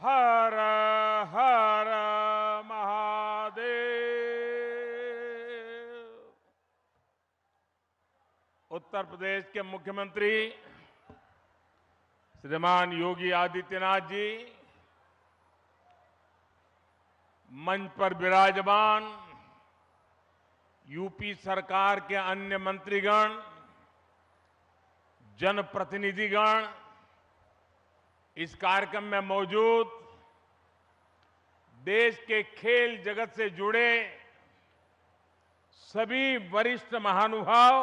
हर हर महादेव। उत्तर प्रदेश के मुख्यमंत्री श्रीमान योगी आदित्यनाथ जी, मंच पर विराजमान यूपी सरकार के अन्य मंत्रीगण, जनप्रतिनिधिगण, इस कार्यक्रम में मौजूद देश के खेल जगत से जुड़े सभी वरिष्ठ महानुभाव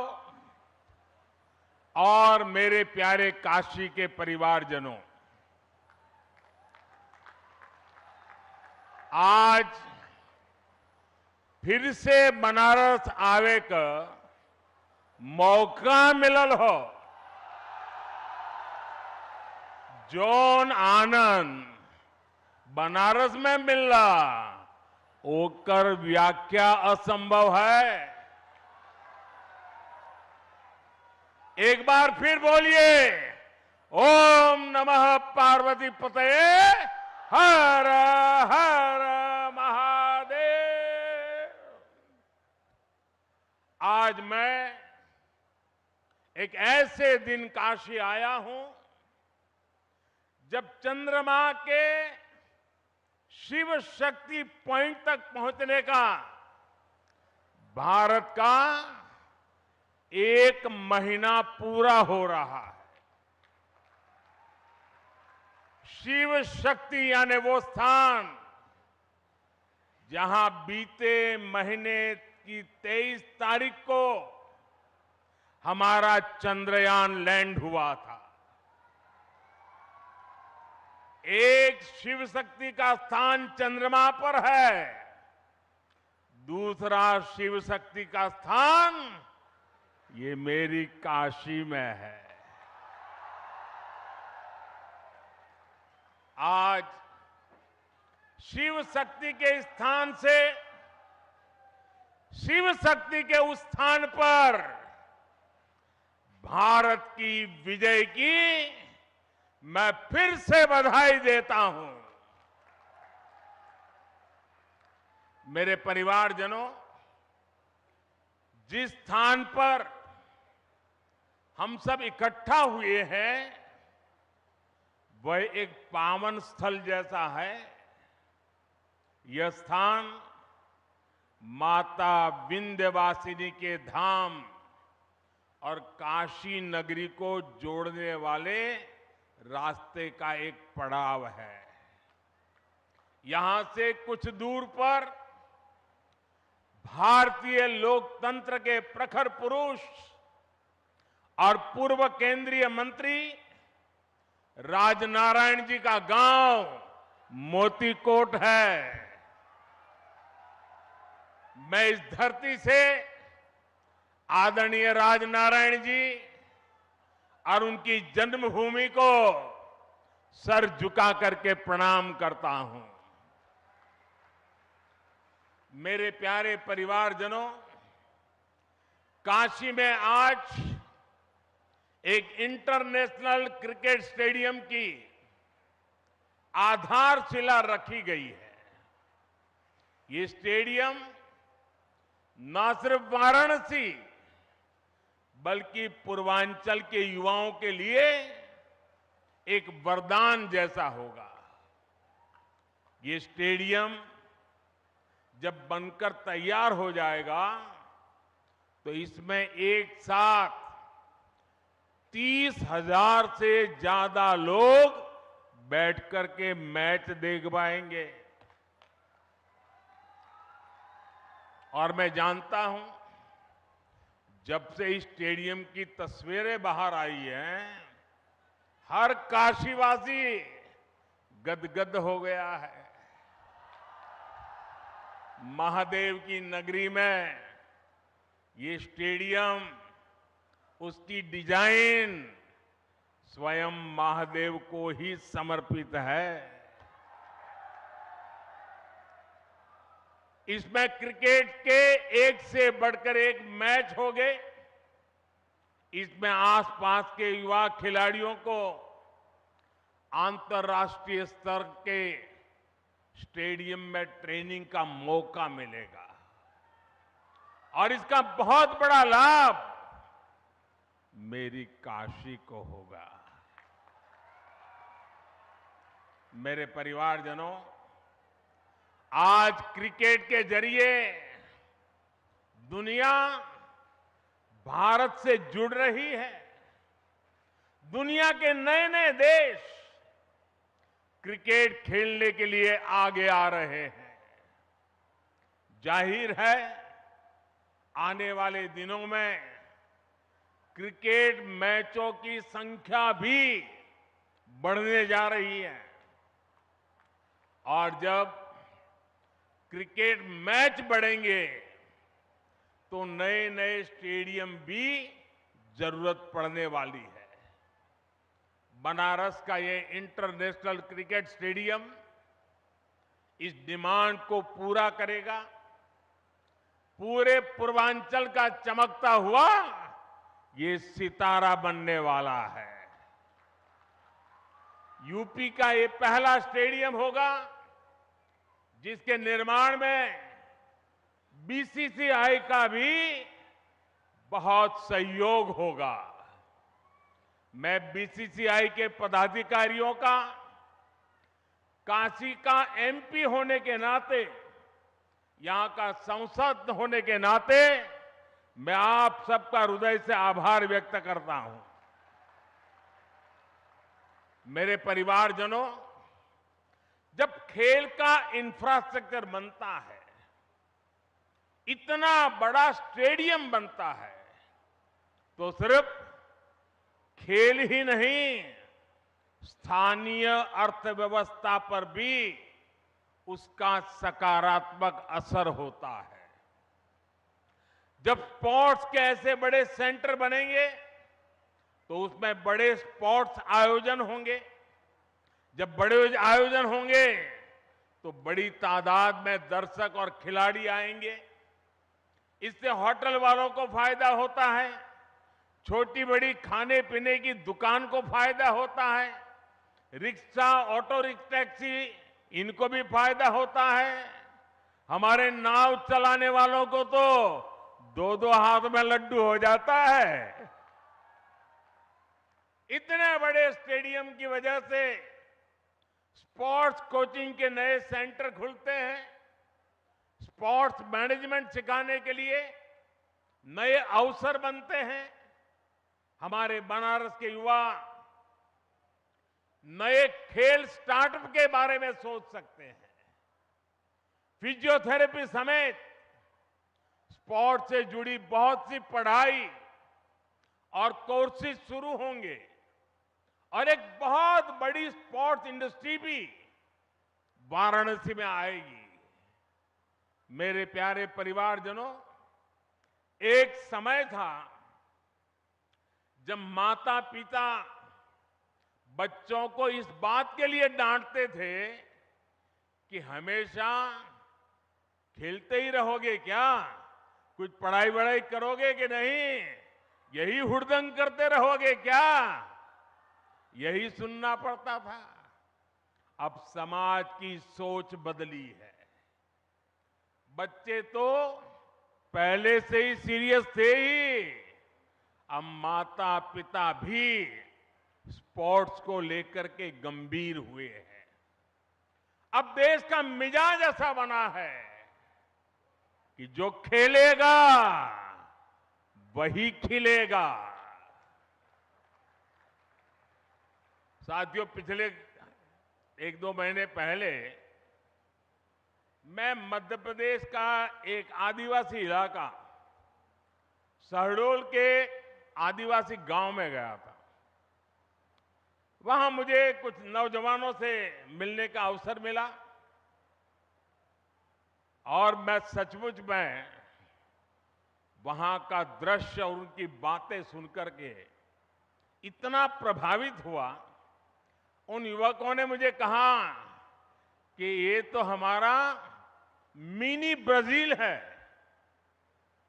और मेरे प्यारे काशी के परिवारजनों, आज फिर से बनारस आवे का मौका मिलल हो। जौन आनंद बनारस में मिलला ओकर व्याख्या असंभव है। एक बार फिर बोलिए, ओम नमः पार्वती पतये हर हर महादेव। आज मैं एक ऐसे दिन काशी आया हूं जब चंद्रमा के शिव शक्ति पॉइंट तक पहुंचने का भारत का 1 महीना पूरा हो रहा है। शिव शक्ति यानी वो स्थान जहां बीते महीने की 23 तारीख को हमारा चंद्रयान लैंड हुआ था। एक शिव शक्ति का स्थान चंद्रमा पर है, दूसरा शिव शक्ति का स्थान ये मेरी काशी में है। आज शिव शक्ति के स्थान से शिव शक्ति के उस स्थान पर भारत की विजय की मैं फिर से बधाई देता हूं। मेरे परिवारजनों, जिस स्थान पर हम सब इकट्ठा हुए हैं वह एक पावन स्थल जैसा है। यह स्थान माता विंध्यवासिनी के धाम और काशी नगरी को जोड़ने वाले रास्ते का एक पड़ाव है। यहां से कुछ दूर पर भारतीय लोकतंत्र के प्रखर पुरुष और पूर्व केंद्रीय मंत्री राजनारायण जी का गांव मोतीकोट है। मैं इस धरती से आदरणीय राजनारायण जी और उनकी जन्मभूमि को सर झुका करके प्रणाम करता हूं। मेरे प्यारे परिवारजनों, काशी में आज एक इंटरनेशनल क्रिकेट स्टेडियम की आधारशिला रखी गई है। ये स्टेडियम न सिर्फ वाराणसी बल्कि पूर्वांचल के युवाओं के लिए एक वरदान जैसा होगा। ये स्टेडियम जब बनकर तैयार हो जाएगा तो इसमें एक साथ 30,000 से ज्यादा लोग बैठकर के मैच देख पाएंगे। और मैं जानता हूं, जब से इस स्टेडियम की तस्वीरें बाहर आई हैं, हर काशीवासी गदगद हो गया है। महादेव की नगरी में ये स्टेडियम, उसकी डिजाइन स्वयं महादेव को ही समर्पित है। इसमें क्रिकेट के एक से बढ़कर एक मैच हो गए। इसमें आसपास के युवा खिलाड़ियों को अंतर्राष्ट्रीय स्तर के स्टेडियम में ट्रेनिंग का मौका मिलेगा और इसका बहुत बड़ा लाभ मेरी काशी को होगा। मेरे परिवारजनों, आज क्रिकेट के जरिए दुनिया भारत से जुड़ रही है। दुनिया के नए नए देश क्रिकेट खेलने के लिए आगे आ रहे हैं। जाहिर है, आने वाले दिनों में क्रिकेट मैचों की संख्या भी बढ़ने जा रही है और जब क्रिकेट मैच बढ़ेंगे तो नए नए स्टेडियम भी जरूरत पड़ने वाली है। बनारस का ये इंटरनेशनल क्रिकेट स्टेडियम इस डिमांड को पूरा करेगा। पूरे पूर्वांचल का चमकता हुआ ये सितारा बनने वाला है। यूपी का ये पहला स्टेडियम होगा जिसके निर्माण में बीसीसीआई का भी बहुत सहयोग होगा। मैं बीसीसीआई के पदाधिकारियों का, काशी का एमपी होने के नाते, यहां का सांसद होने के नाते मैं आप सबका हृदय से आभार व्यक्त करता हूं। मेरे परिवारजनों, जब खेल का इंफ्रास्ट्रक्चर बनता है, इतना बड़ा स्टेडियम बनता है, तो सिर्फ खेल ही नहीं, स्थानीय अर्थव्यवस्था पर भी उसका सकारात्मक असर होता है। जब स्पोर्ट्स के ऐसे बड़े सेंटर बनेंगे तो उसमें बड़े स्पोर्ट्स आयोजन होंगे। जब बड़े आयोजन होंगे तो बड़ी तादाद में दर्शक और खिलाड़ी आएंगे। इससे होटल वालों को फायदा होता है, छोटी बड़ी खाने पीने की दुकान को फायदा होता है, रिक्शा, ऑटो रिक्शा, टैक्सी, इनको भी फायदा होता है। हमारे नाव चलाने वालों को तो दो दो हाथ में लड्डू हो जाता है। इतने बड़े स्टेडियम की वजह से स्पोर्ट्स कोचिंग के नए सेंटर खुलते हैं। स्पोर्ट्स मैनेजमेंट सिखाने के लिए नए अवसर बनते हैं। हमारे बनारस के युवा नए खेल स्टार्टअप के बारे में सोच सकते हैं। फिजियोथेरेपी समेत स्पोर्ट्स से जुड़ी बहुत सी पढ़ाई और कोर्सेज शुरू होंगे और एक बहुत बड़ी स्पोर्ट्स इंडस्ट्री भी वाराणसी में आएगी। मेरे प्यारे परिवारजनों, एक समय था जब माता पिता बच्चों को इस बात के लिए डांटते थे कि हमेशा खेलते ही रहोगे क्या, कुछ पढ़ाई वढ़ाई करोगे कि नहीं, यही हुड़दंग करते रहोगे क्या, यही सुनना पड़ता था। अब समाज की सोच बदली है। बच्चे तो पहले से ही सीरियस थे ही, अब माता पिता भी स्पोर्ट्स को लेकर के गंभीर हुए हैं। अब देश का मिजाज ऐसा बना है कि जो खेलेगा वही खिलेगा। साथियों, पिछले एक दो महीने पहले मैं मध्य प्रदेश का एक आदिवासी इलाका, शहडोल के आदिवासी गांव में गया था। वहां मुझे कुछ नौजवानों से मिलने का अवसर मिला और मैं सचमुच में वहां का दृश्य और उनकी बातें सुनकर के इतना प्रभावित हुआ। उन युवकों ने मुझे कहा कि ये तो हमारा मिनी ब्राजील है।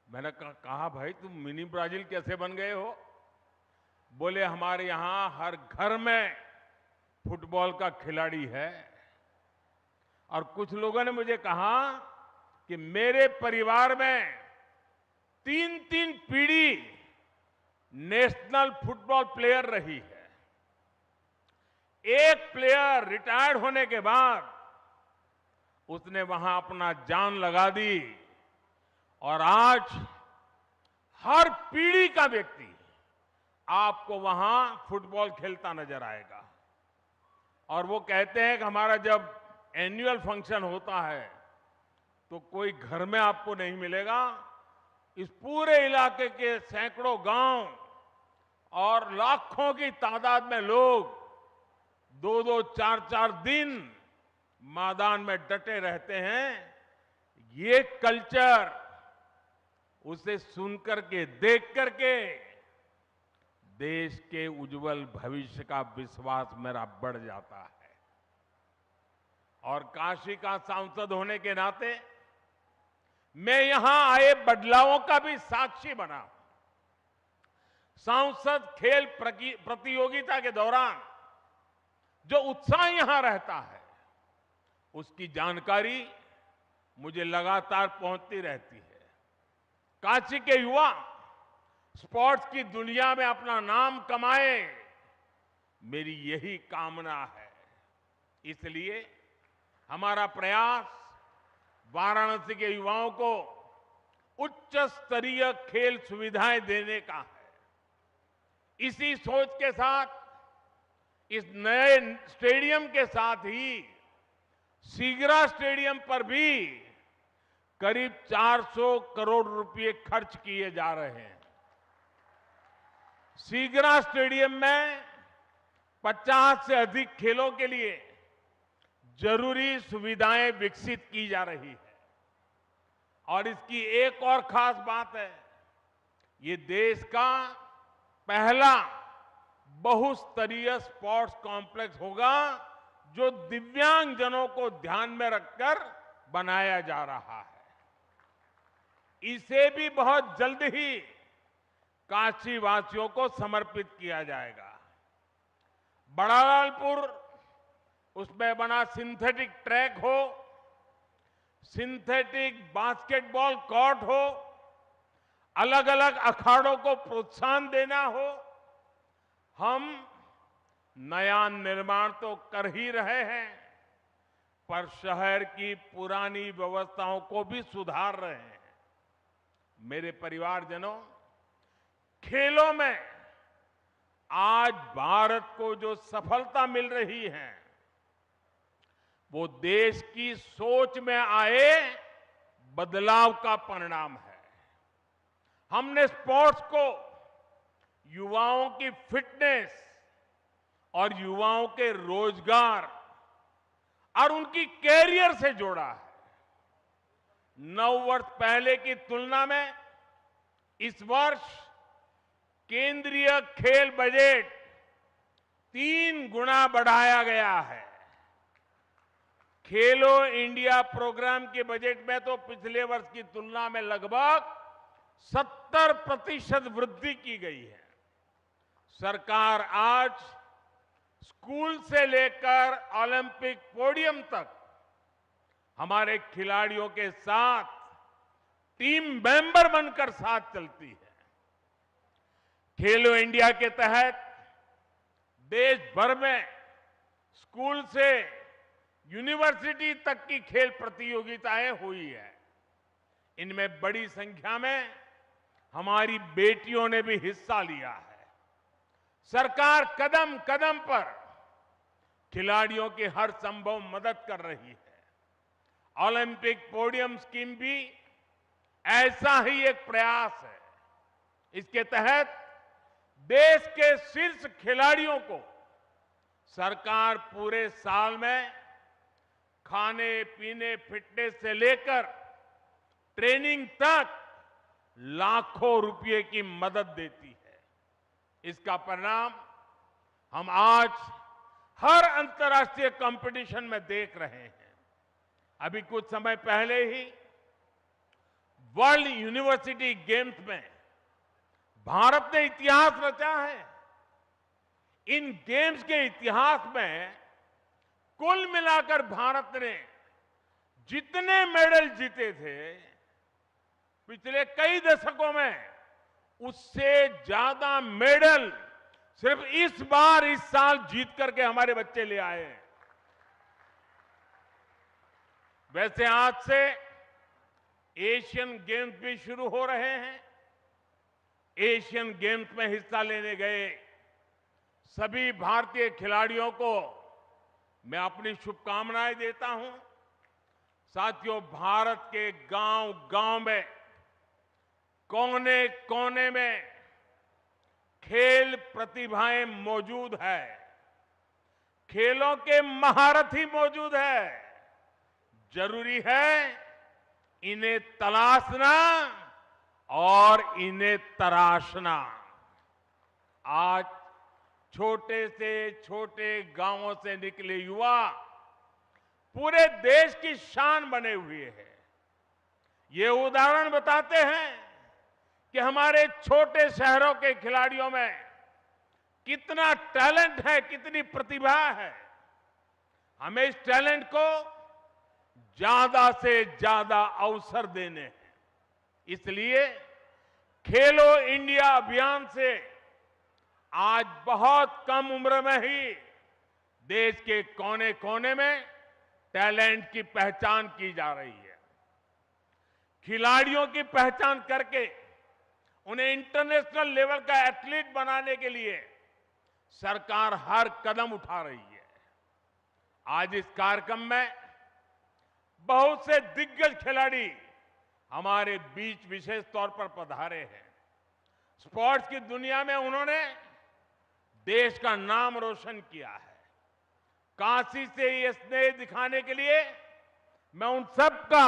मैंने कहा भाई, तुम मिनी ब्राजील कैसे बन गए हो? बोले हमारे यहां हर घर में फुटबॉल का खिलाड़ी है। और कुछ लोगों ने मुझे कहा कि मेरे परिवार में 3-3 पीढ़ी नेशनल फुटबॉल प्लेयर रही है। एक प्लेयर रिटायर्ड होने के बाद उसने वहां अपना जान लगा दी और आज हर पीढ़ी का व्यक्ति आपको वहां फुटबॉल खेलता नजर आएगा। और वो कहते हैं कि हमारा जब एनुअल फंक्शन होता है तो कोई घर में आपको नहीं मिलेगा, इस पूरे इलाके के सैकड़ों गांव और लाखों की तादाद में लोग 2-2, 4-4 दिन मैदान में डटे रहते हैं। ये कल्चर उसे सुनकर के, देख करके देश के उज्जवल भविष्य का विश्वास मेरा बढ़ जाता है। और काशी का सांसद होने के नाते मैं यहां आए बदलावों का भी साक्षी बना। सांसद खेल प्रतियोगिता के दौरान जो उत्साह यहां रहता है उसकी जानकारी मुझे लगातार पहुंचती रहती है। काशी के युवा स्पोर्ट्स की दुनिया में अपना नाम कमाए, मेरी यही कामना है। इसलिए हमारा प्रयास वाराणसी के युवाओं को उच्च स्तरीय खेल सुविधाएं देने का है। इसी सोच के साथ इस नए स्टेडियम के साथ ही सीगरा स्टेडियम पर भी करीब 400 करोड़ रुपए खर्च किए जा रहे हैं। सीगरा स्टेडियम में 50 से अधिक खेलों के लिए जरूरी सुविधाएं विकसित की जा रही है। और इसकी एक और खास बात है, ये देश का पहला बहुस्तरीय स्पोर्ट्स कॉम्प्लेक्स होगा जो दिव्यांगजनों को ध्यान में रखकर बनाया जा रहा है। इसे भी बहुत जल्द ही काशी वासियों को समर्पित किया जाएगा। बड़ालालपुर, उसमें बना सिंथेटिक ट्रैक हो, सिंथेटिक बास्केटबॉल कोर्ट हो, अलग अलग अखाड़ों को प्रोत्साहन देना हो, हम नया निर्माण तो कर ही रहे हैं पर शहर की पुरानी व्यवस्थाओं को भी सुधार रहे हैं। मेरे परिवारजनों, खेलों में आज भारत को जो सफलता मिल रही है वो देश की सोच में आए बदलाव का परिणाम है। हमने स्पोर्ट्स को युवाओं की फिटनेस और युवाओं के रोजगार और उनकी कैरियर से जोड़ा है। 9 वर्ष पहले की तुलना में इस वर्ष केंद्रीय खेल बजट 3 गुना बढ़ाया गया है। खेलो इंडिया प्रोग्राम के बजट में तो पिछले वर्ष की तुलना में लगभग 70% वृद्धि की गई है। सरकार आज स्कूल से लेकर ओलंपिक पोडियम तक हमारे खिलाड़ियों के साथ टीम मेंबर बनकर साथ चलती है। खेलो इंडिया के तहत देश भर में स्कूल से यूनिवर्सिटी तक की खेल प्रतियोगिताएं हुई है। इनमें बड़ी संख्या में हमारी बेटियों ने भी हिस्सा लिया है। सरकार कदम कदम पर खिलाड़ियों की हर संभव मदद कर रही है। ओलंपिक पोडियम स्कीम भी ऐसा ही एक प्रयास है। इसके तहत देश के शीर्ष खिलाड़ियों को सरकार पूरे साल में खाने पीने, फिटनेस से लेकर ट्रेनिंग तक लाखों रुपए की मदद देती है। इसका परिणाम हम आज हर अंतर्राष्ट्रीय कंपटीशन में देख रहे हैं। अभी कुछ समय पहले ही वर्ल्ड यूनिवर्सिटी गेम्स में भारत ने इतिहास रचा है। इन गेम्स के इतिहास में कुल मिलाकर भारत ने जितने मेडल जीते थे पिछले कई दशकों में, उससे ज्यादा मेडल सिर्फ इस बार, इस साल जीत करके हमारे बच्चे ले आए हैं। वैसे आज से एशियन गेम्स भी शुरू हो रहे हैं। एशियन गेम्स में हिस्सा लेने गए सभी भारतीय खिलाड़ियों को मैं अपनी शुभकामनाएं देता हूं। साथियों, भारत के गांव-गांव में, कोने-कोने में खेल प्रतिभाएं मौजूद है, खेलों के महारथी मौजूद है। जरूरी है इन्हें तलाशना और इन्हें तराशना। आज छोटे से छोटे गांवों से निकले युवा पूरे देश की शान बने हुए हैं। ये उदाहरण बताते हैं कि हमारे छोटे शहरों के खिलाड़ियों में कितना टैलेंट है, कितनी प्रतिभा है। हमें इस टैलेंट को ज्यादा से ज्यादा अवसर देने हैं। इसलिए खेलो इंडिया अभियान से आज बहुत कम उम्र में ही देश के कोने-कोने में टैलेंट की पहचान की जा रही है। खिलाड़ियों की पहचान करके उन्हें इंटरनेशनल लेवल का एथलीट बनाने के लिए सरकार हर कदम उठा रही है। आज इस कार्यक्रम में बहुत से दिग्गज खिलाड़ी हमारे बीच विशेष तौर पर पधारे हैं। स्पोर्ट्स की दुनिया में उन्होंने देश का नाम रोशन किया है। काशी से ये स्नेह दिखाने के लिए मैं उन सबका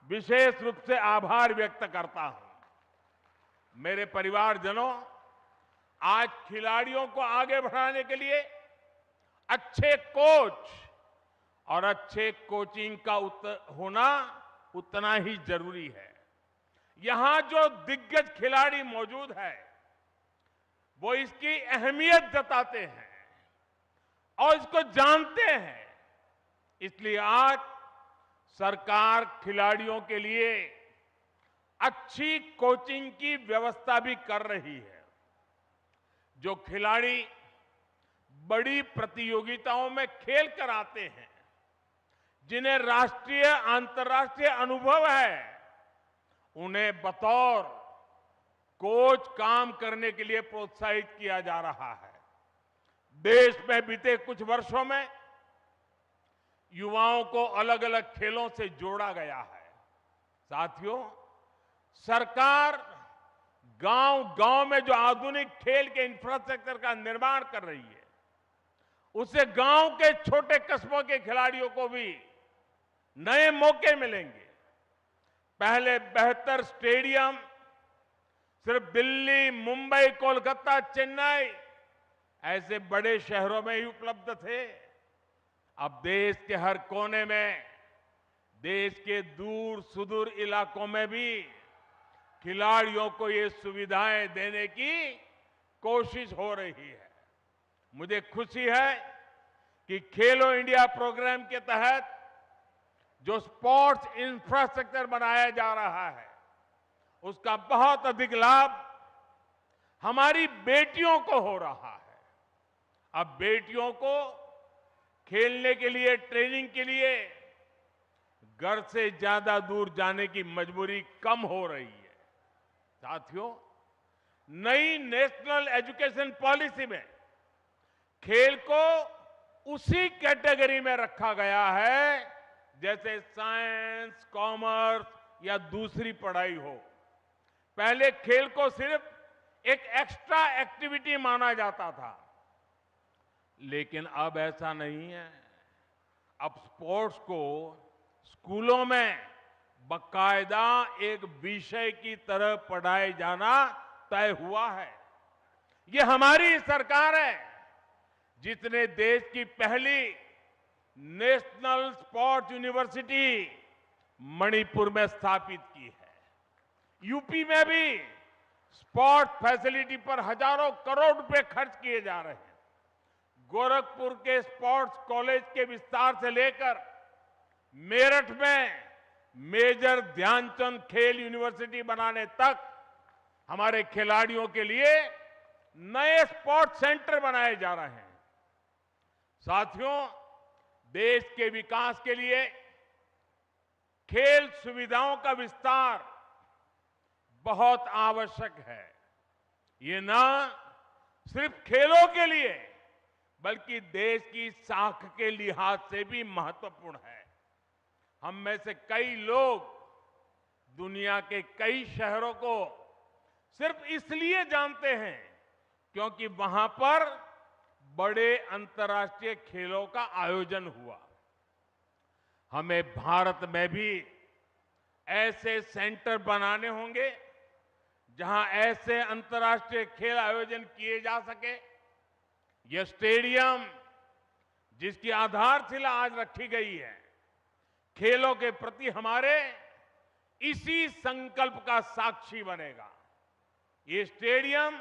विशेष रूप से आभार व्यक्त करता हूं। मेरे परिवारजनों, आज खिलाड़ियों को आगे बढ़ाने के लिए अच्छे कोच और अच्छे कोचिंग का होना उतना ही जरूरी है। यहां जो दिग्गज खिलाड़ी मौजूद है वो इसकी अहमियत जताते हैं और इसको जानते हैं। इसलिए आज सरकार खिलाड़ियों के लिए अच्छी कोचिंग की व्यवस्था भी कर रही है। जो खिलाड़ी बड़ी प्रतियोगिताओं में खेल कर आते हैं, जिन्हें राष्ट्रीय अंतर्राष्ट्रीय अनुभव है, उन्हें बतौर कोच काम करने के लिए प्रोत्साहित किया जा रहा है। देश में बीते कुछ वर्षों में युवाओं को अलग अलग खेलों से जोड़ा गया है। साथियों, सरकार गांव-गांव में जो आधुनिक खेल के इंफ्रास्ट्रक्चर का निर्माण कर रही है, उससे गांव के छोटे कस्बों के खिलाड़ियों को भी नए मौके मिलेंगे। पहले बेहतर स्टेडियम सिर्फ दिल्ली, मुंबई, कोलकाता, चेन्नई ऐसे बड़े शहरों में ही उपलब्ध थे। अब देश के हर कोने में, देश के दूर सुदूर इलाकों में भी खिलाड़ियों को ये सुविधाएं देने की कोशिश हो रही है। मुझे खुशी है कि खेलो इंडिया प्रोग्राम के तहत जो स्पोर्ट्स इंफ्रास्ट्रक्चर बनाया जा रहा है, उसका बहुत अधिक लाभ हमारी बेटियों को हो रहा है। अब बेटियों को खेलने के लिए, ट्रेनिंग के लिए घर से ज्यादा दूर जाने की मजबूरी कम हो रही है। साथियों, नई नेशनल एजुकेशन पॉलिसी में खेल को उसी कैटेगरी में रखा गया है जैसे साइंस, कॉमर्स या दूसरी पढ़ाई हो। पहले खेल को सिर्फ एक एक्स्ट्रा एक्टिविटी माना जाता था, लेकिन अब ऐसा नहीं है। अब स्पोर्ट्स को स्कूलों में बाकायदा एक विषय की तरह पढ़ाए जाना तय हुआ है। ये हमारी सरकार है जिसने देश की पहली नेशनल स्पोर्ट्स यूनिवर्सिटी मणिपुर में स्थापित की है। यूपी में भी स्पोर्ट्स फैसिलिटी पर हजारों करोड़ रुपए खर्च किए जा रहे हैं। गोरखपुर के स्पोर्ट्स कॉलेज के विस्तार से लेकर मेरठ में मेजर ध्यानचंद खेल यूनिवर्सिटी बनाने तक हमारे खिलाड़ियों के लिए नए स्पोर्ट्स सेंटर बनाए जा रहे हैं। साथियों, देश के विकास के लिए खेल सुविधाओं का विस्तार बहुत आवश्यक है। ये न सिर्फ खेलों के लिए बल्कि देश की साख के लिहाज से भी महत्वपूर्ण है। हम में से कई लोग दुनिया के कई शहरों को सिर्फ इसलिए जानते हैं क्योंकि वहां पर बड़े अंतर्राष्ट्रीय खेलों का आयोजन हुआ। हमें भारत में भी ऐसे सेंटर बनाने होंगे जहां ऐसे अंतर्राष्ट्रीय खेल आयोजन किए जा सके। यह स्टेडियम जिसकी आधारशिला आज रखी गई है, खेलों के प्रति हमारे इसी संकल्प का साक्षी बनेगा। ये स्टेडियम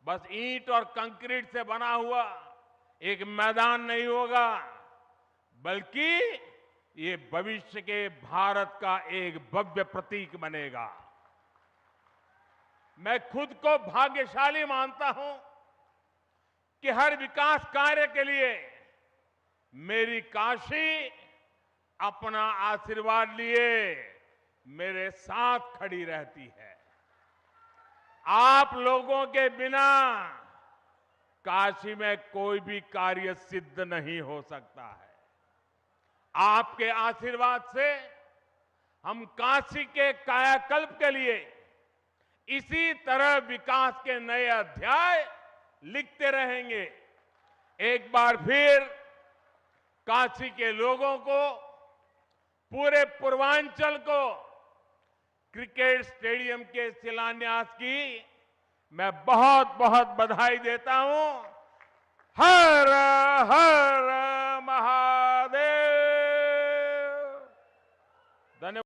बस ईंट और कंक्रीट से बना हुआ एक मैदान नहीं होगा, बल्कि ये भविष्य के भारत का एक भव्य प्रतीक बनेगा। मैं खुद को भाग्यशाली मानता हूं कि हर विकास कार्य के लिए मेरी काशी अपना आशीर्वाद लिए मेरे साथ खड़ी रहती है। आप लोगों के बिना काशी में कोई भी कार्य सिद्ध नहीं हो सकता है। आपके आशीर्वाद से हम काशी के कायाकल्प के लिए इसी तरह विकास के नए अध्याय लिखते रहेंगे। एक बार फिर काशी के लोगों को, पूरे पूर्वांचल को क्रिकेट स्टेडियम के शिलान्यास की मैं बहुत बहुत बधाई देता हूं। हर हर